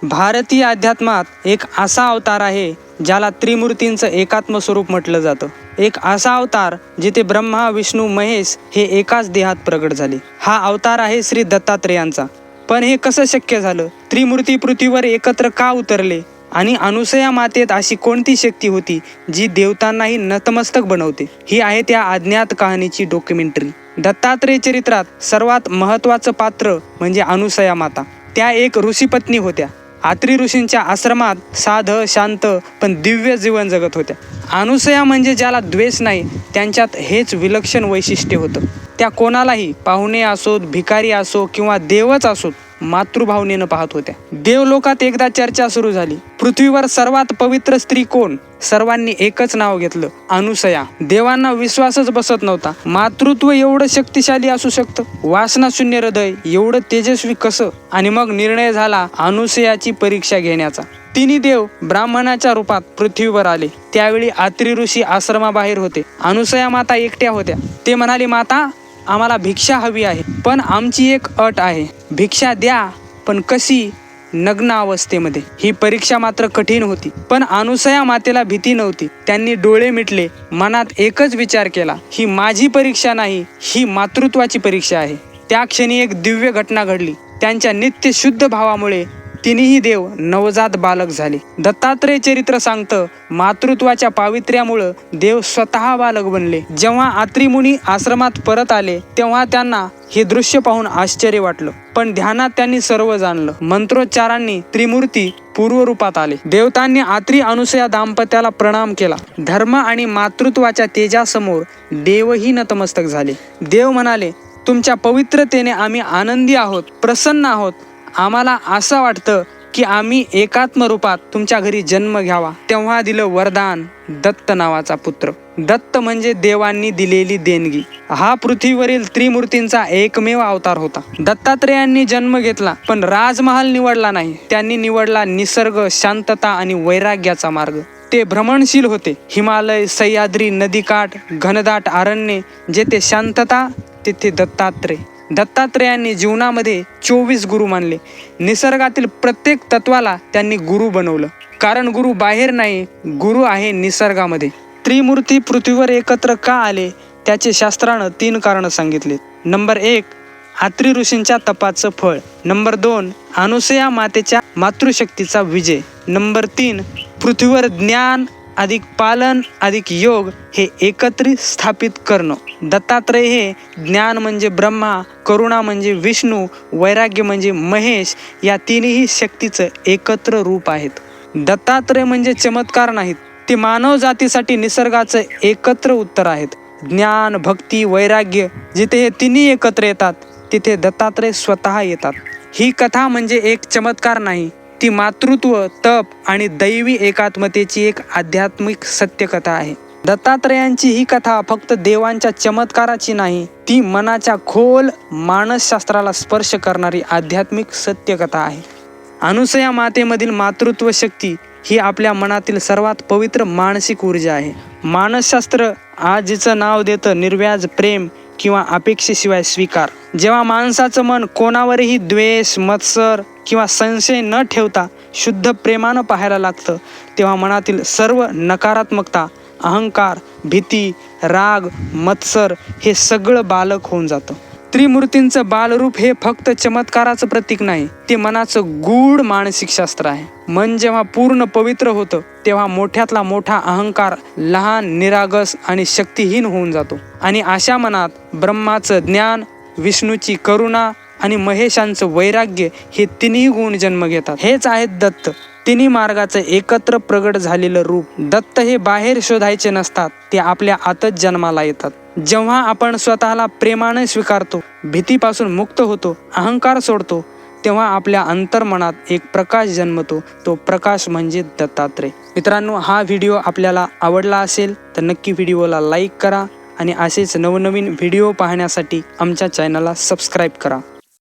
भारतीय अध्यात्मात एक असा अवतार आहे ज्याला त्रिमूर्तींचं एकात्म स्वरूप म्हटलं जातं. एक असा अवतार जिथे ब्रह्मा, विष्णू, महेश हे एकाच देहात प्रगट झाले. हा अवतार आहे श्री दत्तात्रेयांचा. पण हे कसं शक्य झालं? त्रिमूर्ती पृथ्वीवर एकत्र का उतरले? आणि अनुसया मातेत अशी कोणती शक्ती होती जी देवतांनाही नतमस्तक बनवते? ही आहे त्या अज्ञात कहाणीची डॉक्युमेंटरी. दत्तात्रेय चरित्रात सर्वात महत्त्वाचं पात्र म्हणजे अनुसया माता. त्या एक ऋषीपत्नी होत्या. आत्री ऋषींच्या आश्रमात साधं, शांत पण दिव्य जीवन जगत होत्या. अनुसया म्हणजे ज्याला द्वेष नाही, त्यांच्यात हेच विलक्षण वैशिष्ट्य होतं. त्या कोणालाही, पाहुणे असोत, भिकारी असो किंवा देवच असोत, मातृभावनेनं पाहत होत्या. देवलोकात एकदा चर्चा सुरू झाली. पृथ्वीवर सर्वात पवित्र स्त्री कोण? सर्वांनी एकच नाव घेतलं, अनुसया. देवांना विश्वासच बसत नव्हता. मातृत्व एवढं शक्तिशाली असू शकतं? वासनाशून्य हृदय एवढं तेजस्वी कसं? आणि मग निर्णय झाला अनुसयाची परीक्षा घेण्याचा. तिन्ही देव ब्राह्मणाच्या रूपात पृथ्वीवर आले. त्यावेळी आत्री ऋषी आश्रमाबाहेर होते. अनुसया माता एकट्या होत्या. ते म्हणाले, माता, आम्हाला भिक्षा हवी आहे, पण आमची एक अट आहे. भिक्षा द्या, पण कशी? नग्न अवस्थेमध्ये. ही परीक्षा मात्र कठीण होती. पण अनुसया मातेला भीती नव्हती. त्यांनी डोळे मिटले, मनात एकच विचार केला, ही माझी परीक्षा नाही, ही मातृत्वाची परीक्षा आहे. त्या क्षणी एक दिव्य घटना घडली. त्यांच्या नित्य शुद्ध भावामुळे तिन्ही देव नवजात बालक झाले. दत्तात्रेय चरित्र सांगतं, मातृत्वाच्या पावित्र्यामुळं देव स्वतः बालक बनले. जेव्हा आत्री मुनी आश्रमात परत आले तेव्हा त्यांना हे दृश्य पाहून आश्चर्य वाटलं. पण ध्यानात त्यांनी सर्व जाणलं. मंत्रोच्चारांनी त्रिमूर्ती पूर्वरूपात आले. देवतांनी आत्री अनुसया दाम्पत्याला प्रणाम केला. धर्म आणि मातृत्वाच्या तेजासमोर देवही नतमस्तक झाले. देव म्हणाले, तुमच्या पवित्रतेने आम्ही आनंदी आहोत, प्रसन्न आहोत. आम्हाला असं वाटतं की आम्ही एकात्म रूपात तुमच्या घरी जन्म घ्यावा. तेव्हा दिलं वरदान, दत्त नावाचा पुत्र. दत्त म्हणजे देवांनी दिलेली देणगी. हा पृथ्वीवरील त्रिमूर्तींचा एकमेव अवतार होता. दत्तात्रेयांनी जन्म घेतला, पण राजमहाल निवडला नाही. त्यांनी निवडला निसर्ग, शांतता आणि वैराग्याचा मार्ग. ते भ्रमणशील होते. हिमालय, सह्याद्री, नदीकाठ, घनदाट अरण्ये, जेथे शांतता तिथे दत्तात्रेय. दत्तात्रेयांनी जीवनामध्ये 24 गुरु मानले. निसर्गातील प्रत्येक तत्वाला त्यांनी गुरु बनवलं. कारण गुरु बाहेर नाही, गुरु आहे निसर्गामध्ये. त्रिमूर्ती पृथ्वीवर एकत्र का आले? त्याचे शास्त्रानं 3 कारणं सांगितले. नंबर 1, आत्री ऋषींच्या तपाचं फळ. नंबर 2, अनुसया मातेच्या मातृशक्तीचा विजय. नंबर 3, पृथ्वीवर ज्ञान अधिक पालन अधिक योग हे एकत्रित स्थापित करणं. दत्तात्रेय हे ज्ञान म्हणजे ब्रह्मा, करुणा म्हणजे विष्णू, वैराग्य म्हणजे महेश या तिन्ही शक्तीचं एकत्र रूप आहेत. दत्तात्रेय म्हणजे चमत्कार नाहीत, ते मानव जातीसाठी निसर्गाचं एकत्र उत्तर आहेत. ज्ञान, भक्ती, वैराग्य जिथे हे तिन्ही एकत्र येतात तिथे दत्तात्रेय स्वतः येतात. ही कथा म्हणजे एक चमत्कार नाही, ती मातृत्व, तप आणि दैवी एकात्मतेची एक आध्यात्मिक सत्यकथा आहे. दत्तात्रेयांची ही कथा फक्त देवांच्या चमत्काराची नाही, ती मनाच्या खोल मानसशास्त्राला स्पर्श करणारी आध्यात्मिक सत्यकथा आहे. अनुसया मातेमधील मातृत्व शक्ती ही आपल्या मनातील सर्वात पवित्र मानसिक ऊर्जा आहे. मानसशास्त्र आज जिचं नाव देतं निर्व्याज प्रेम किंवा अपेक्षेशिवाय स्वीकार. जेव्हा माणसाचं मन कोणावरही द्वेष, मत्सर किंवा संशय न ठेवता शुद्ध प्रेमानं पाहायला लागतं, तेव्हा मनातील सर्व नकारात्मकता, अहंकार, भीती, राग, मत्सर हे सगळं बालक होऊन जातं. त्रिमूर्तींचं बालरूप हे फक्त चमत्काराचं प्रतीक नाही, ते मनाचं गूढ मानसिक शास्त्र आहे. मन जेव्हा पूर्ण पवित्र होतं तेव्हा मोठ्यातला मोठा अहंकार लहान, निरागस आणि शक्तिहीन होऊन जातो. आणि अशा मनात ब्रह्माचं ज्ञान, विष्णूची करुणा आणि महेशांचं वैराग्य हे तिन्ही गुण जन्म घेतात. हेच आहेत दत्त, तिन्ही मार्गाचं एकत्र प्रगट झालेलं रूप. दत्त हे बाहेर शोधायचे नसतात, ते आपल्या आतच जन्माला येतात. जेव्हा आपण स्वतःला प्रेमाने स्वीकारतो, भीतीपासून मुक्त होतो, अहंकार सोडतो, तेव्हा आपल्या अंतर्मनात एक प्रकाश जन्मतो. तो प्रकाश म्हणजे दत्तात्रेय. मित्रांनो, हा व्हिडिओ आपल्याला आवडला असेल तर नक्की व्हिडिओला लाईक करा आणि असेच नवनवीन व्हिडिओ पाहण्यासाठी आमच्या चॅनलला सबस्क्राईब करा.